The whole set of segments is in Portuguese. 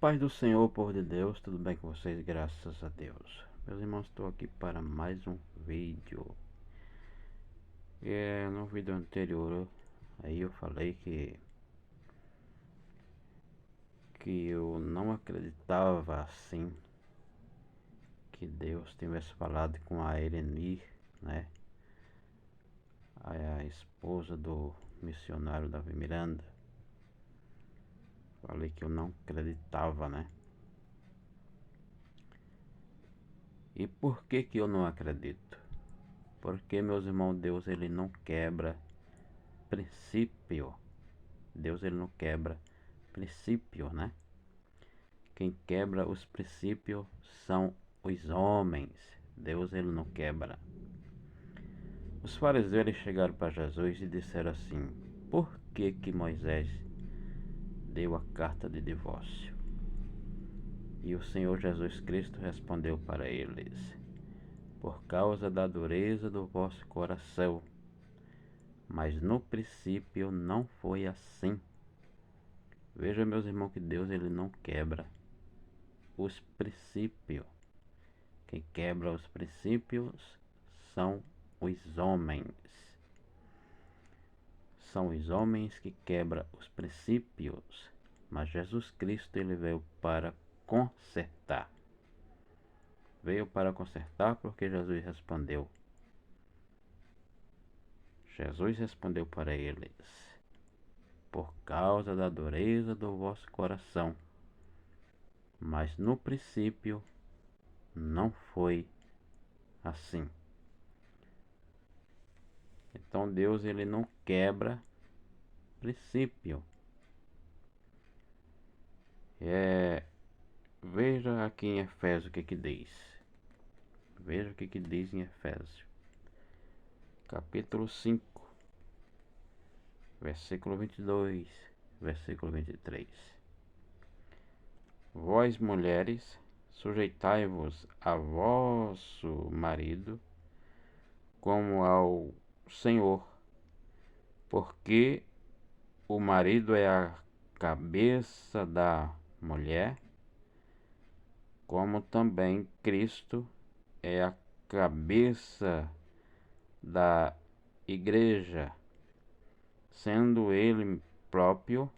Paz do Senhor, povo de Deus, tudo bem com vocês? Graças a Deus. Meus irmãos, estou aqui para mais um vídeo. No vídeo anterior, aí eu falei que eu não acreditava assim que Deus tivesse falado com a Ereni, né? A esposa do missionário Davi Miranda. Falei que eu não acreditava, né? E por que eu não acredito? Porque, meus irmãos, Deus ele não quebra princípio. Deus ele não quebra princípio, né? Quem quebra os princípios são os homens. Deus ele não quebra. Os fariseus eles chegaram para Jesus e disseram assim: por que Moisés deu a carta de divórcio? E o Senhor Jesus Cristo respondeu para eles: por causa da dureza do vosso coração. Mas no princípio não foi assim. Veja, meus irmãos, que Deus ele não quebra os princípios. Quem quebra os princípios são os homens. São os homens que quebram os princípios. Mas Jesus Cristo ele veio para consertar. Veio para consertar porque Jesus respondeu. Jesus respondeu para eles: por causa da dureza do vosso coração. Mas no princípio não foi assim. Então Deus ele não quebra princípio. Veja aqui em Efésios o que diz. Veja o que diz em Efésios. Capítulo 5, versículo 22, versículo 23. Vós mulheres, sujeitai-vos a vosso marido como ao Senhor, porque o marido é a cabeça da mulher, como também Cristo é a cabeça da igreja, sendo ele próprio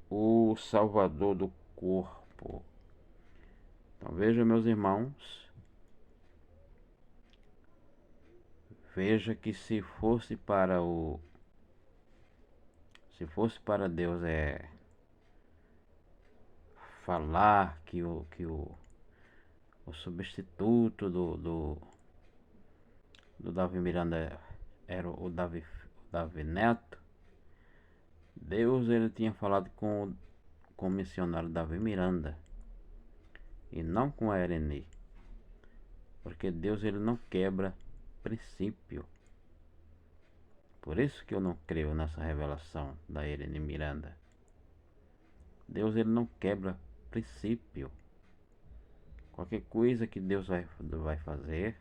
o Salvador do corpo. Então veja, meus irmãos, veja que se fosse para Deus falar que o substituto do Davi Miranda era o Davi Neto, Deus ele tinha falado com o missionário Davi Miranda e não com a Ereni, porque Deus ele não quebra princípio. Por isso que eu não creio nessa revelação da Ereni Miranda. Deus ele não quebra princípio. Qualquer coisa que Deus vai fazer,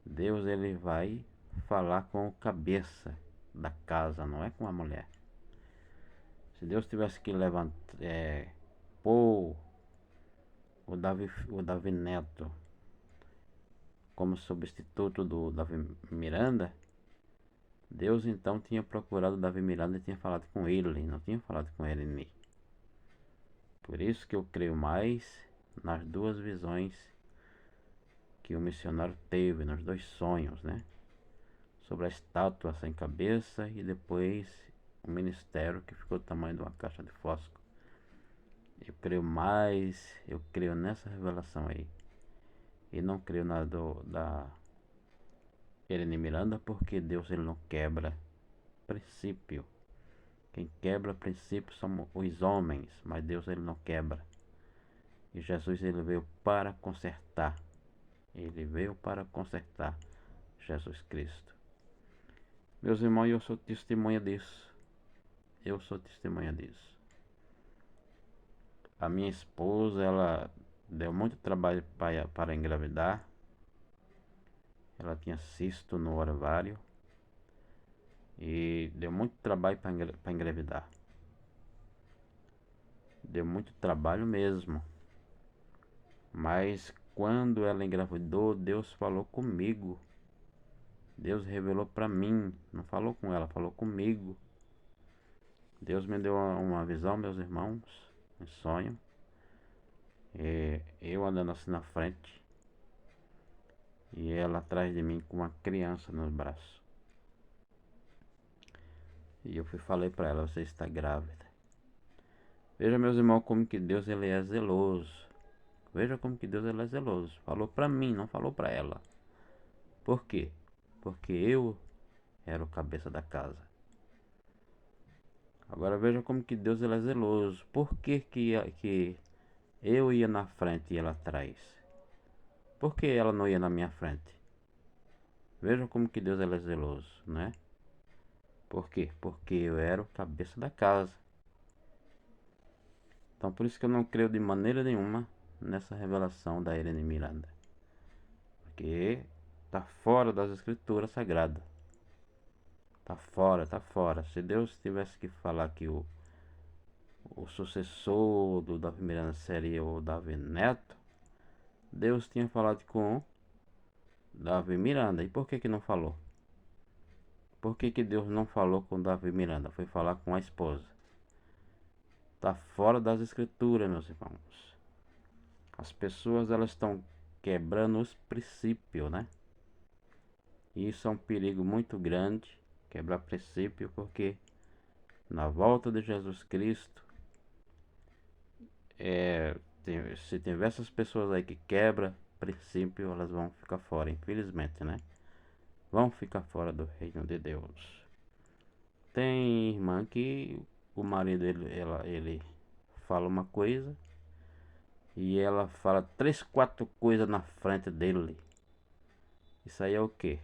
Deus ele vai falar com o cabeça da casa, não é com a mulher. Se Deus tivesse que pôr o Davi Neto como substituto do Davi Miranda, Deus então tinha procurado o Davi Miranda e tinha falado com ele, não tinha falado com Ereni. Por isso que eu creio mais nas duas visões que o missionário teve, nos dois sonhos, né? Sobre a estátua sem cabeça e depois o ministério que ficou do tamanho de uma caixa de fósforo. Eu creio nessa revelação aí. E não creio na da Ereni Miranda, porque Deus ele não quebra princípio. Quem quebra princípio são os homens, mas Deus ele não quebra. E Jesus ele veio para consertar. Ele veio para consertar, Jesus Cristo. Meus irmãos, eu sou testemunha disso. Eu sou testemunha disso. A minha esposa, ela deu muito trabalho para engravidar. Ela tinha cisto no ovário. E deu muito trabalho para engravidar. Deu muito trabalho mesmo. Mas quando ela engravidou, Deus falou comigo. Deus revelou para mim. Não falou com ela, falou comigo. Deus me deu uma visão, meus irmãos, um sonho. Eu andando assim na frente e ela atrás de mim com uma criança nos braços. E eu falei para ela: você está grávida. Veja, meus irmãos, como que Deus ele é zeloso. Veja como que Deus ele é zeloso. Falou para mim, não falou para ela. Por quê? Porque eu era o cabeça da casa. Agora veja como que Deus ele é zeloso. Por que eu ia na frente e ela atrás? Por que ela não ia na minha frente? Veja como que Deus ele é zeloso, né? Por quê? Porque eu era o cabeça da casa. Então por isso que eu não creio de maneira nenhuma nessa revelação da Irene Miranda. Porque está fora das escrituras sagradas. Tá fora, tá fora. Se Deus tivesse que falar que o sucessor do Davi Miranda seria o Davi Neto, Deus tinha falado com Davi Miranda. E por que não falou? Por que Deus não falou com Davi Miranda? Foi falar com a esposa. Tá fora das escrituras, meus irmãos. As pessoas elas estão quebrando os princípios, né? E isso é um perigo muito grande, quebrar princípio, porque na volta de Jesus Cristo, se tiver essas pessoas aí que quebram princípio, elas vão ficar fora, infelizmente, né? Vão ficar fora do reino de Deus. Tem irmã que o marido ele fala uma coisa e ela fala 3, 4 coisas na frente dele. Isso aí é o que?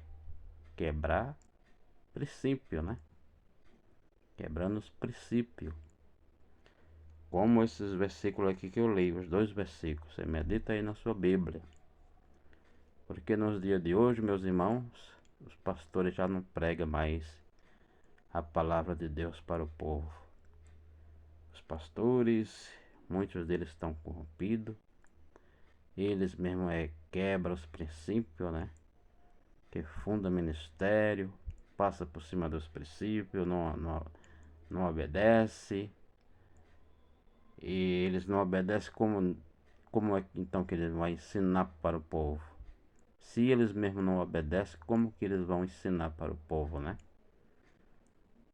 Quebrar princípio, né? Quebrando os princípios. Como esses versículos aqui que eu leio, os 2 versículos. Você medita aí na sua Bíblia. Porque nos dias de hoje, meus irmãos, os pastores já não pregam mais a palavra de Deus para o povo. Os pastores, muitos deles estão corrompidos. Eles mesmo quebram os princípios, né? Que funda ministério, passa por cima dos princípios, não obedece. E eles não obedecem como é então que eles vão ensinar para o povo? Se eles mesmos não obedecem, como que eles vão ensinar para o povo, né?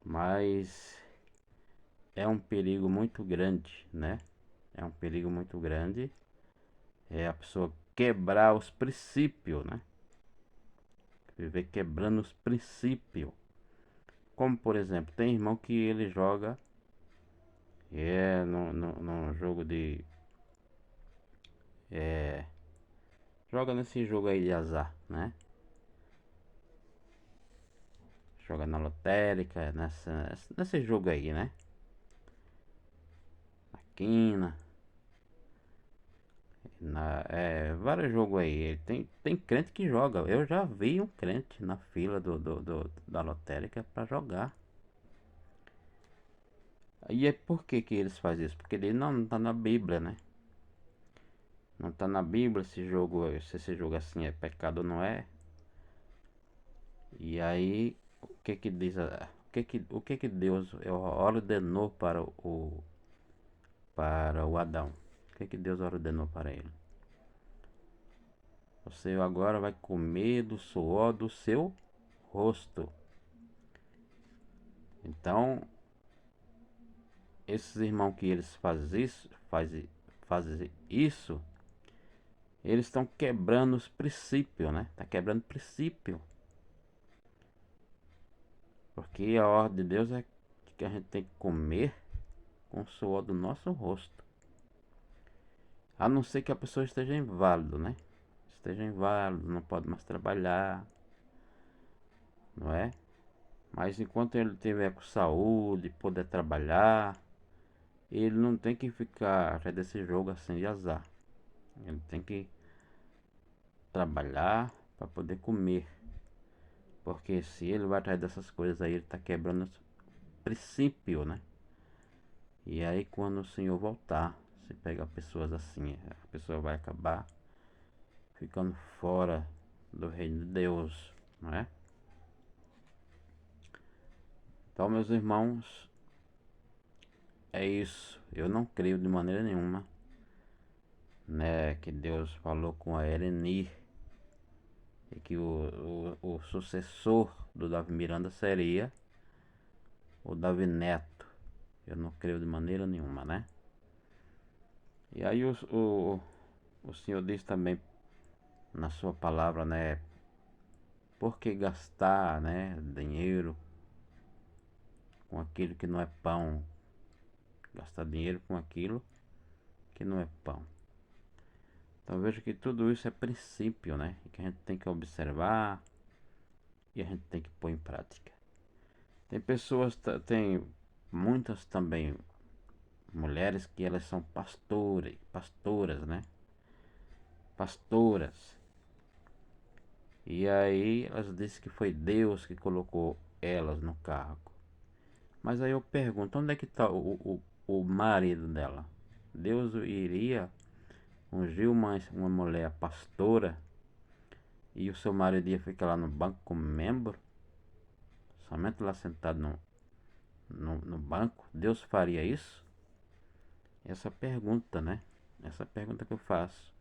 Mas é um perigo muito grande, né? É um perigo muito grande. É a pessoa quebrar os princípios, né? Viver quebrando os princípios. Como por exemplo, tem irmão que ele joga no jogo de é, joga nesse jogo aí de azar, né? Joga na lotérica, nesse jogo aí, né? Na quina, vários jogos aí. Tem crente que joga. Eu já vi um crente na fila da lotérica para jogar. E é por que eles fazem isso? Porque ele não tá na Bíblia, né? Não tá na Bíblia se esse jogo assim é pecado ou não é. E aí, o que que diz o que que Deus ordenou para o Adão? O que que Deus ordenou para ele? Você agora vai comer do suor do seu rosto. Então, esses irmãos que eles fazem isso, eles estão quebrando os princípios, né? Tá quebrando princípio. Porque a ordem de Deus é que a gente tem que comer com o suor do nosso rosto. A não ser que a pessoa esteja inválido, né? Esteja inválido, não pode mais trabalhar, não é? Mas enquanto ele tiver com saúde, poder trabalhar, ele não tem que ficar desse jogo assim de azar. Ele tem que trabalhar para poder comer. Porque se ele vai atrás dessas coisas aí, ele está quebrando o princípio, né? E aí quando o Senhor voltar, se pegar pessoas assim, a pessoa vai acabar ficando fora do reino de Deus, não é? Então, meus irmãos, é isso. Eu não creio de maneira nenhuma, né, que Deus falou com a Ereni e que o sucessor do Davi Miranda seria o Davi Neto. Eu não creio de maneira nenhuma, né? E aí o Senhor diz também na sua palavra, né? Por que gastar, né, dinheiro com aquilo que não é pão? Gastar dinheiro com aquilo que não é pão. Então eu vejo que tudo isso é princípio, né? E que a gente tem que observar e a gente tem que pôr em prática. Tem pessoas, tem muitas também mulheres que elas são pastoras, né? Pastoras. E aí elas dizem que foi Deus que colocou elas no cargo. Mas aí eu pergunto, onde é que está o marido dela? Deus iria ungir uma mulher pastora e o seu marido ia ficar lá no banco como membro? Somente lá sentado no banco? Deus faria isso? Essa pergunta, né? Essa pergunta que eu faço.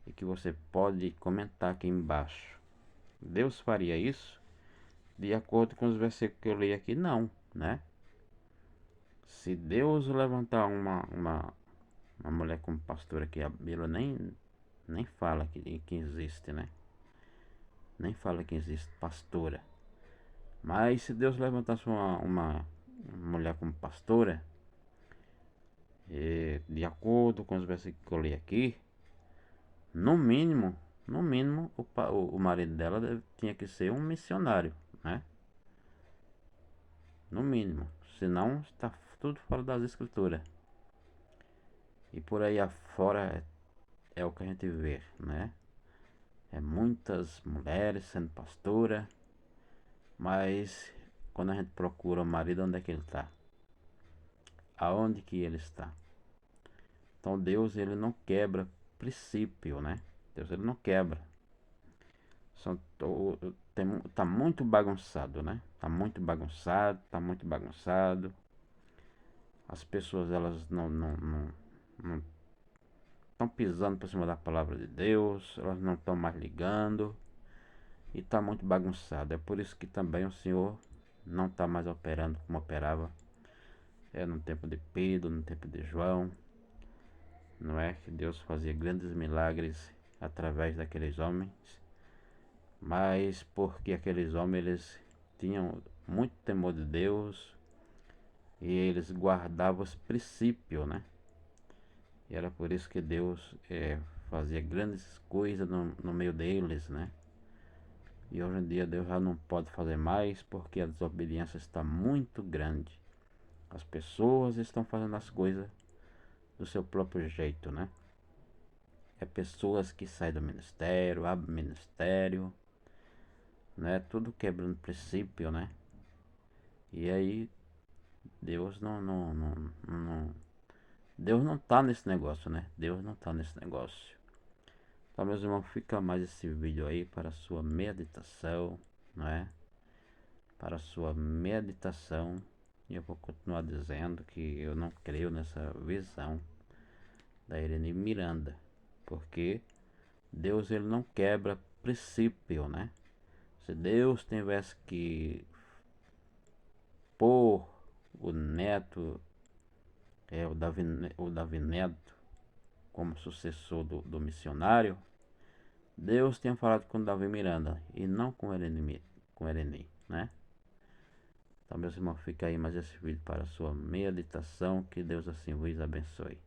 E que você pode comentar aqui embaixo. Deus faria isso? De acordo com os versículos que eu li aqui, não, né? Se Deus levantar uma mulher como pastora, que a Bíblia nem fala que existe, né? Nem fala que existe pastora. Mas se Deus levantasse uma mulher como pastora, de acordo com os versículos que eu li aqui, no mínimo, o marido dela tinha que ser um missionário, né? No mínimo. Senão está tudo fora das escrituras. E por aí afora é o que a gente vê, né? É muitas mulheres sendo pastora, mas quando a gente procura o marido, onde é que ele está? Aonde que ele está? Então Deus, ele não quebra princípio, né? Deus, ele não quebra. Tá muito bagunçado, né? Tá muito bagunçado, tá muito bagunçado. As pessoas, elas não estão pisando por cima da palavra de Deus, elas não estão mais ligando. E tá muito bagunçado. É por isso que também o Senhor não está mais operando como operava no tempo de Pedro, no tempo de João. Não é que Deus fazia grandes milagres através daqueles homens, mas porque aqueles homens eles tinham muito temor de Deus e eles guardavam os princípios, né? E era por isso que Deus fazia grandes coisas no meio deles, né? E hoje em dia Deus já não pode fazer mais porque a desobediência está muito grande. As pessoas estão fazendo as coisas do seu próprio jeito, né? É pessoas que saem do ministério, abrem ministério, né? Tudo quebrando princípio, né? E aí Deus Deus não tá nesse negócio, né? Deus não tá nesse negócio. Então, meus irmãos, fica mais esse vídeo aí para a sua meditação, não é? Para a sua meditação. E eu vou continuar dizendo que eu não creio nessa visão da Irene Miranda, porque Deus, ele não quebra princípio, né? Se Deus tivesse que pôr o neto, o Davi Neto, como sucessor do missionário, Deus tinha falado com Davi Miranda e não com Ereni, né? Então, meus irmãos, fica aí mais esse vídeo para a sua meditação. Que Deus assim vos abençoe.